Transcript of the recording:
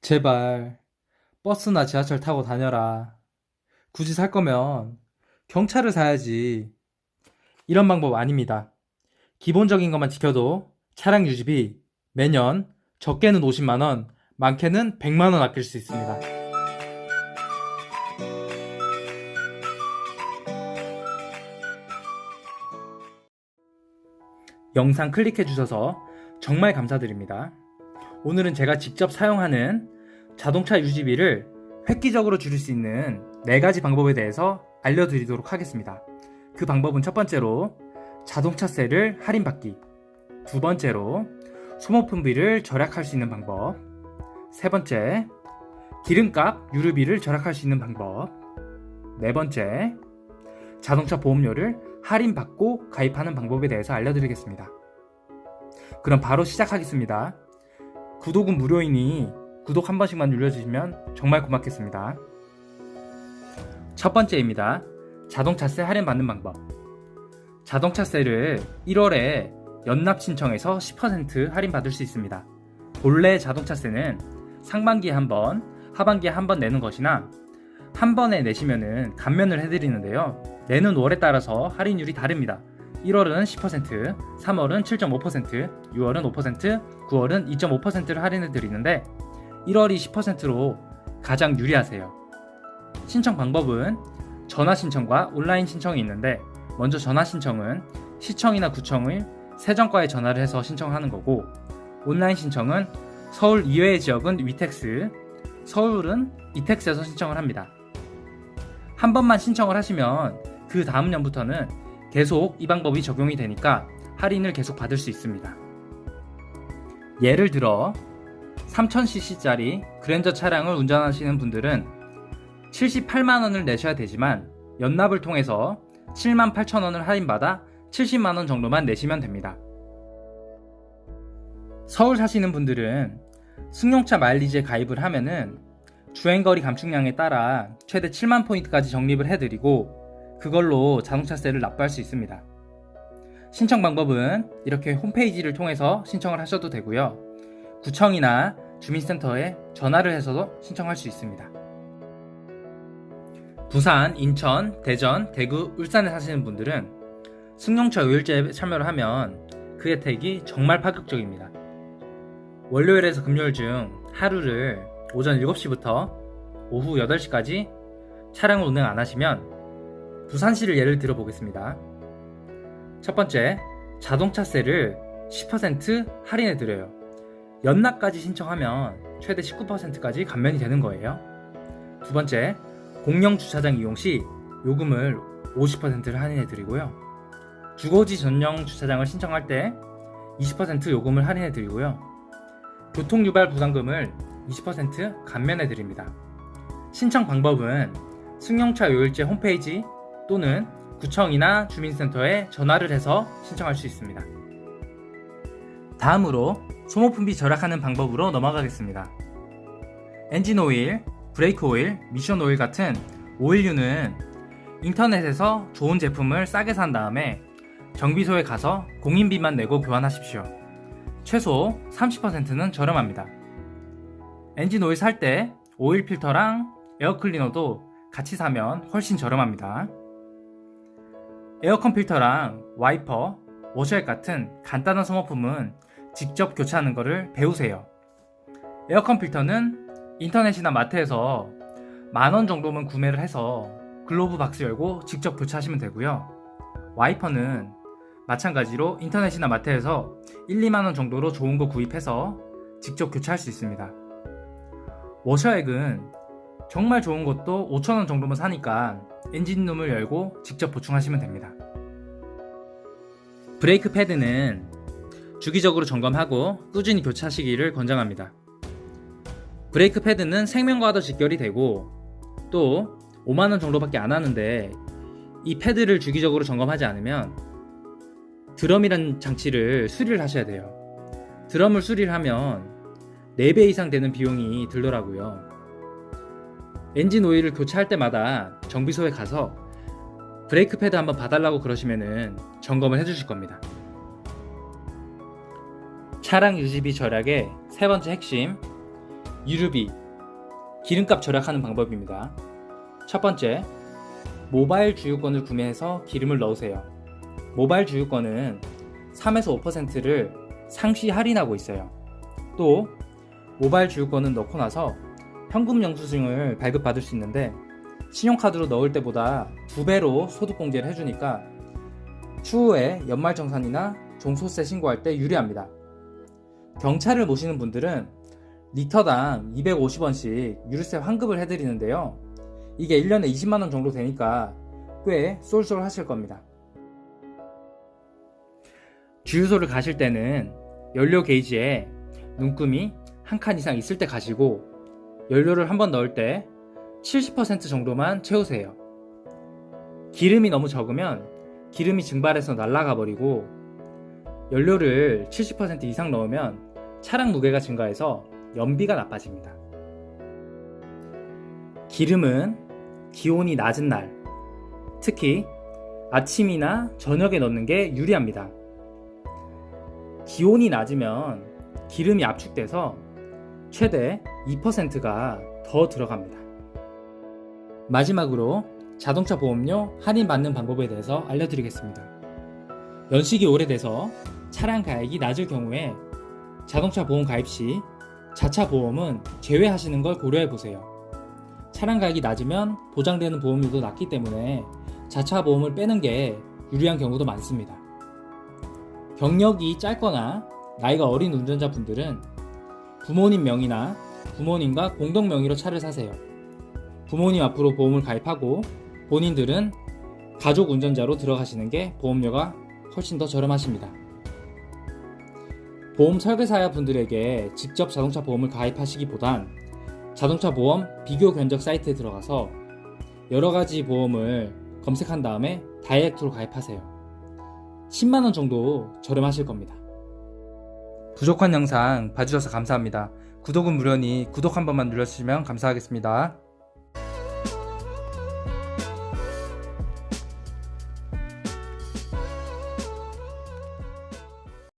제발 버스나 지하철 타고 다녀라. 굳이 살 거면 경차를 사야지. 이런 방법 아닙니다. 기본적인 것만 지켜도 차량 유지비 매년 적게는 50만 원, 많게는 100만 원 아낄 수 있습니다. 영상 클릭해 주셔서 정말 감사드립니다. 오늘은 제가 직접 사용하는 자동차 유지비를 획기적으로 줄일 수 있는 4가지 방법에 대해서 알려드리도록 하겠습니다. 그 방법은 첫 번째로 자동차세를 할인받기, 두 번째로 소모품비를 절약할 수 있는 방법, 세 번째 기름값, 유류비를 절약할 수 있는 방법, 네 번째 자동차 보험료를 할인받고 가입하는 방법에 대해서 알려드리겠습니다. 그럼 바로 시작하겠습니다. 구독은 무료이니 구독 한 번씩만 눌러주시면 정말 고맙겠습니다. 첫 번째입니다. 자동차세 할인받는 방법. 자동차세를 1월에 연납 신청해서 10% 할인받을 수 있습니다. 본래 자동차세는 상반기에 한 번, 하반기에 한 번 내는 것이나 한 번에 내시면은 감면을 해드리는데요. 내는 월에 따라서 할인율이 다릅니다. 1월은 10%, 3월은 7.5%, 6월은 5%, 9월은 2.5%를 할인해 드리는데 1월이 10%로 가장 유리하세요. 신청 방법은 전화 신청과 온라인 신청이 있는데 먼저 전화 신청은 시청이나 구청의 세정과에 전화를 해서 신청하는 거고, 온라인 신청은 서울 이외의 지역은 위텍스, 서울은 이텍스에서 신청을 합니다. 한 번만 신청을 하시면 그 다음 년부터는 계속 이 방법이 적용이 되니까 할인을 계속 받을 수 있습니다. 예를 들어 3000cc짜리 그랜저 차량을 운전하시는 분들은 78만원을 내셔야 되지만 연납을 통해서 78,000원을 할인받아 70만원 정도만 내시면 됩니다. 서울 사시는 분들은 승용차 마일리지에 가입을 하면은 주행거리 감축량에 따라 최대 7만 포인트까지 적립을 해드리고 그걸로 자동차세를 납부할 수 있습니다. 신청 방법은 이렇게 홈페이지를 통해서 신청을 하셔도 되고요. 구청이나 주민센터에 전화를 해서도 신청할 수 있습니다. 부산, 인천, 대전, 대구, 울산에 사시는 분들은 승용차 요일제에 참여를 하면 그 혜택이 정말 파격적입니다. 월요일에서 금요일 중 하루를 오전 7시부터 오후 8시까지 차량을 운행 안 하시면 부산시를 예를 들어 보겠습니다. 첫 번째, 자동차세를 10% 할인해 드려요. 연납까지 신청하면 최대 19%까지 감면이 되는 거예요. 두 번째, 공영 주차장 이용 시 요금을 50%를 할인해 드리고요. 주거지 전용 주차장을 신청할 때 20% 요금을 할인해 드리고요. 교통유발 부담금을 20% 감면해 드립니다. 신청 방법은 승용차 요일제 홈페이지 또는 구청이나 주민센터에 전화를 해서 신청할 수 있습니다. 다음으로 소모품비 절약하는 방법으로 넘어가겠습니다. 엔진 오일, 브레이크 오일, 미션 오일 같은 오일류는 인터넷에서 좋은 제품을 싸게 산 다음에 정비소에 가서 공인비만 내고 교환하십시오. 최소 30%는 저렴합니다. 엔진 오일 살 때 오일 필터랑 에어클리너도 같이 사면 훨씬 저렴합니다. 에어컨 필터랑 와이퍼, 워셔액 같은 간단한 소모품은 직접 교체하는 것을 배우세요. 에어컨 필터는 인터넷이나 마트에서 10,000원 정도면 구매를 해서 글로브 박스 열고 직접 교체하시면 되고요. 와이퍼는 마찬가지로 인터넷이나 마트에서 1, 2만원 정도로 좋은 거 구입해서 직접 교체할 수 있습니다. 워셔액은 정말 좋은 것도 5,000원 정도면 사니까 엔진룸을 열고 직접 보충하시면 됩니다. 브레이크 패드는 주기적으로 점검하고 꾸준히 교체하시기를 권장합니다. 브레이크 패드는 생명과도 직결이 되고 또 5만원 정도밖에 안 하는데 이 패드를 주기적으로 점검하지 않으면 드럼이란 장치를 수리를 하셔야 돼요. 드럼을 수리를 하면 4배 이상 되는 비용이 들더라고요. 엔진 오일을 교체할 때마다 정비소에 가서 브레이크 패드 한번 봐달라고 그러시면은 점검을 해주실 겁니다. 차량 유지비 절약의 세 번째 핵심, 유류비, 기름값 절약하는 방법입니다. 첫 번째, 모바일 주유권을 구매해서 기름을 넣으세요. 모바일 주유권은 3에서 5%를 상시 할인하고 있어요. 또 모바일 주유권은 넣고 나서 현금 영수증을 발급받을 수 있는데 신용카드로 넣을 때보다 2배로 소득공제를 해주니까 추후에 연말정산이나 종소세 신고할 때 유리합니다. 경차를 모시는 분들은 리터당 250원씩 유류세 환급을 해드리는데요. 이게 1년에 20만원 정도 되니까 꽤 쏠쏠 하실 겁니다. 주유소를 가실 때는 연료 게이지에 눈금이 한 칸 이상 있을 때 가시고 연료를 한번 넣을 때 70% 정도만 채우세요. 기름이 너무 적으면 기름이 증발해서 날아가 버리고 연료를 70% 이상 넣으면 차량 무게가 증가해서 연비가 나빠집니다. 기름은 기온이 낮은 날, 특히 아침이나 저녁에 넣는 게 유리합니다. 기온이 낮으면 기름이 압축돼서 최대 2%가 더 들어갑니다. 마지막으로 자동차 보험료 할인받는 방법에 대해서 알려드리겠습니다. 연식이 오래돼서 차량 가액이 낮을 경우에 자동차 보험 가입 시 자차 보험은 제외하시는 걸 고려해보세요. 차량 가격이 낮으면 보장되는 보험료도 낮기 때문에 자차 보험을 빼는 게 유리한 경우도 많습니다. 경력이 짧거나 나이가 어린 운전자분들은 부모님 명의나 부모님과 공동 명의로 차를 사세요. 부모님 앞으로 보험을 가입하고 본인들은 가족 운전자로 들어가시는 게 보험료가 훨씬 더 저렴하십니다. 보험 설계사야 분들에게 직접 자동차 보험을 가입하시기보단 자동차 보험 비교 견적 사이트에 들어가서 여러가지 보험을 검색한 다음에 다이렉트로 가입하세요. 10만원 정도 저렴하실 겁니다. 부족한 영상 봐주셔서 감사합니다. 구독은 무료니 구독 한 번만 눌러주시면 감사하겠습니다.